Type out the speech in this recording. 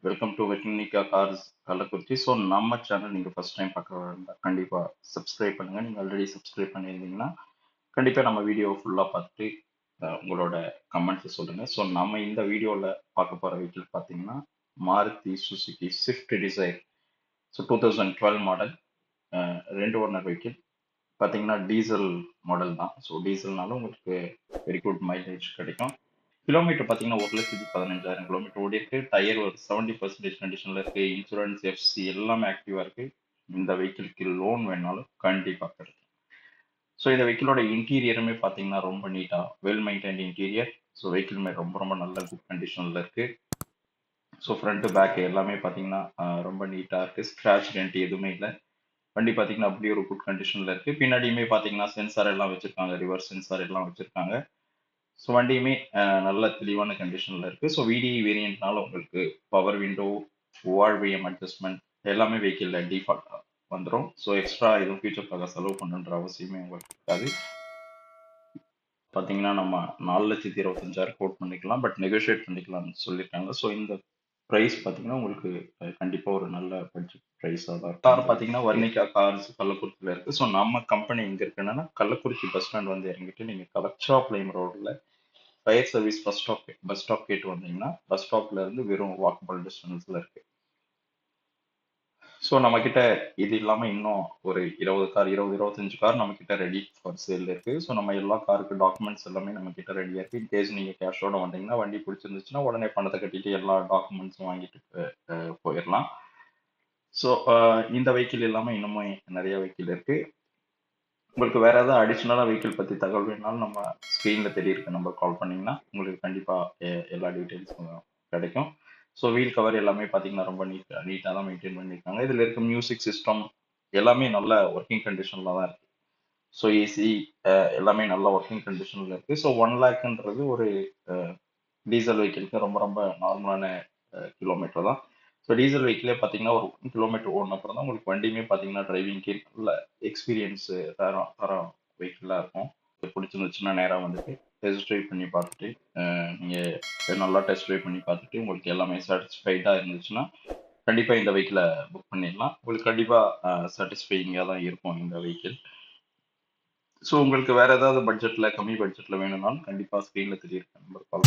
Welcome to வெட்னிகா cars Kallakurichi. So நம்ம channel நீங்கள் ஃபர்ஸ்ட் டைம் பார்க்க இருந்தால் கண்டிப்பாக சப்ஸ்கிரைப் பண்ணுங்கள். நீங்கள் ஆல்ரெடி சப்ஸ்கிரைப் பண்ணியிருந்தீங்கன்னா கண்டிப்பாக நம்ம வீடியோ ஃபுல்லாக பார்த்துட்டு உங்களோட கமெண்ட்ஸை சொல்லுங்கள். ஸோ நம்ம இந்த வீடியோவில் பார்க்க போகிற வெஹிக்கிள் பார்த்தீங்கன்னா Maruti Suzuki Swift desire. So 2012 model, 2 owner vehicle. பார்த்தீங்கன்னா டீசல் மாடல் தான். ஸோ டீசல்னாலும் உங்களுக்கு வெரி குட் மைலேஜ் கிடைக்கும். கிலோமீட்டர் பார்த்தீங்கன்னா 1,15,000 கிலோமீட்டர் ஓடி இருக்கு. டயர் ஒரு 70% கண்டிஷனில் இருக்கு. இன்சூரன்ஸ், எஃப்சி எல்லாமே ஆக்டிவாக இருக்கு. இந்த வெஹிக்கிளுக்கு லோன் வேணாலும் கண்டிப்பாக கிடைக்கும். ஸோ இந்த வெஹிக்கிளோட இன்டீரியருமே பார்த்தீங்கன்னா ரொம்ப நீட்டாக வெல் மெயின்டைன்ட் இன்டீரியர். ஸோ வெஹிக்கிளுமே ரொம்ப ரொம்ப நல்ல குட் கண்டிஷனில் இருக்கு. ஸோ ஃப்ரண்ட் பேக் எல்லாமே பார்த்தீங்கன்னா ரொம்ப நீட்டாக இருக்கு. ஸ்க்ராட்ச் டென்ட் எதுவுமே இல்லை. வண்டி பார்த்தீங்கன்னா அப்படி ஒரு குட் கண்டிஷனில் இருக்கு. பின்னாடியுமே பார்த்தீங்கன்னா சென்சார் எல்லாம் வச்சிருக்காங்க, ரிவர்ஸ் சென்சார் எல்லாம் வச்சிருக்காங்க. ஸோ வண்டியுமே நல்ல தெளிவான கண்டிஷனில் இருக்குது. ஸோ விடிஇ வேரியண்ட்னால உங்களுக்கு பவர் விண்டோ, ஓஆர்விஎம் அட்ஜஸ்ட்மெண்ட் எல்லாமே வெஹிக்கிளில் டிஃபால்ட்டாக வந்துடும். ஸோ எக்ஸ்ட்ரா எதுவும் ஃபியூச்சருக்காக செலவு பண்ணுன்ற அவசியமே உங்களுக்கு இருக்காது. பார்த்தீங்கன்னா நம்ம 4,25,000 கோட் பண்ணிக்கலாம், பட் நெகோஷியேட் பண்ணிக்கலாம்னு சொல்லியிருக்காங்க. ஸோ இந்த ப்ரைஸ் பார்த்தீங்கன்னா உங்களுக்கு கண்டிப்பாக ஒரு நல்ல பட்ஜெட் ப்ரைஸாக தான் இருக்கும். கார் பார்த்தீங்கன்னா வர்ணிகா கார்ஸ் கள்ளக்குறிச்சியில் இருக்குது. ஸோ நம்ம கம்பெனி எங்கே இருக்குன்னா கள்ளக்குறிச்சி பஸ் ஸ்டாண்ட் வந்து இறங்கிட்டு நீங்கள் கலெக்ஷா பிளைம் ரோடில் ஃபயர் சர்வீஸ் பஸ் ஸ்டாப் கேட்டு வந்தீங்கன்னா பஸ் ஸ்டாப்ல இருந்து வெறும் வாக்கபிள் டிஸ்டன்ஸ்ல இருக்கு. ஸோ நம்ம கிட்ட இது இல்லாம இன்னும் ஒரு 20-25 கார் நம்ம கிட்ட ரெடி ஃபார் சேல் இருக்கு. ஸோ நம்ம எல்லா காருக்கு டாக்குமெண்ட்ஸ் எல்லாமே நம்ம கிட்ட ரெடியா இருக்கு. இன்கேஸ் நீங்க கேஷோட வந்தீங்கன்னா வண்டி பிடிச்சிருந்துச்சுன்னா உடனே பணத்தை கட்டிட்டு எல்லா டாக்குமெண்ட்ஸும் வாங்கிட்டு போயிடலாம். ஸோ இந்த வெஹிக்கிள் இல்லாம இன்னமும் நிறைய வெஹிக்கிள் இருக்கு. உங்களுக்கு வேற ஏதாவது அடிஷ்னலாக வெஹிக்கிள் பற்றி தகவல் வேணுனாலும் நம்ம ஸ்க்ரீனில் தெரியிருக்க நம்பர் கால் பண்ணிங்கன்னா உங்களுக்கு கண்டிப்பாக எல்லா டீட்டெயில்ஸும் கிடைக்கும். ஸோ வீல் கவர் எல்லாமே பார்த்தீங்கன்னா ரொம்ப நீட்டாக தான் மெயின்டைன் பண்ணியிருக்காங்க. இதில் இருக்க மியூசிக் சிஸ்டம் எல்லாமே நல்ல ஒர்க்கிங் கண்டிஷனில் தான் இருக்குது. ஸோ ஏசி எல்லாமே நல்ல ஒர்க்கிங் கண்டிஷனில் இருக்குது. ஸோ 1 லேக்ன்றது ஒரு டீசல் வெஹிக்கிளுக்கு ரொம்ப ரொம்ப நார்மலான கிலோமீட்டர் தான். ஸோ டீசல் வெஹிக்கிளே பார்த்தீங்கன்னா ஒரு 1 கிலோமீட்டர் ஓடின அப்புறம் தான் உங்களுக்கு வண்டியுமே பார்த்தீங்கன்னா டிரைவிங்க்கு நல்ல எக்ஸ்பீரியன்ஸு தரம் வெஹிக்கிளாக இருக்கும். பிடிச்சிருந்துச்சுன்னா நேராக வந்துட்டு டெஸ்ட் ட்ரைவ் பண்ணி பார்த்துட்டு நீங்கள் நல்லா டெஸ்ட் ட்ரைவ் பண்ணி பார்த்துட்டு உங்களுக்கு எல்லாமே சாட்டிஸ்ஃபைடாக இருந்துச்சுன்னா கண்டிப்பாக இந்த வெஹிக்கிளை புக் பண்ணிடலாம். உங்களுக்கு கண்டிப்பாக சாட்டிஸ்ஃபையிங்காக தான் இருக்கும் இந்த வெஹிக்கிள். ஸோ உங்களுக்கு வேற ஏதாவது பட்ஜெட்டில் கம்மி பட்ஜெட்டில் வேணும்னாலும் கண்டிப்பாக ஸ்க்ரீனில் தெரியிருக்க நம்பர் கால்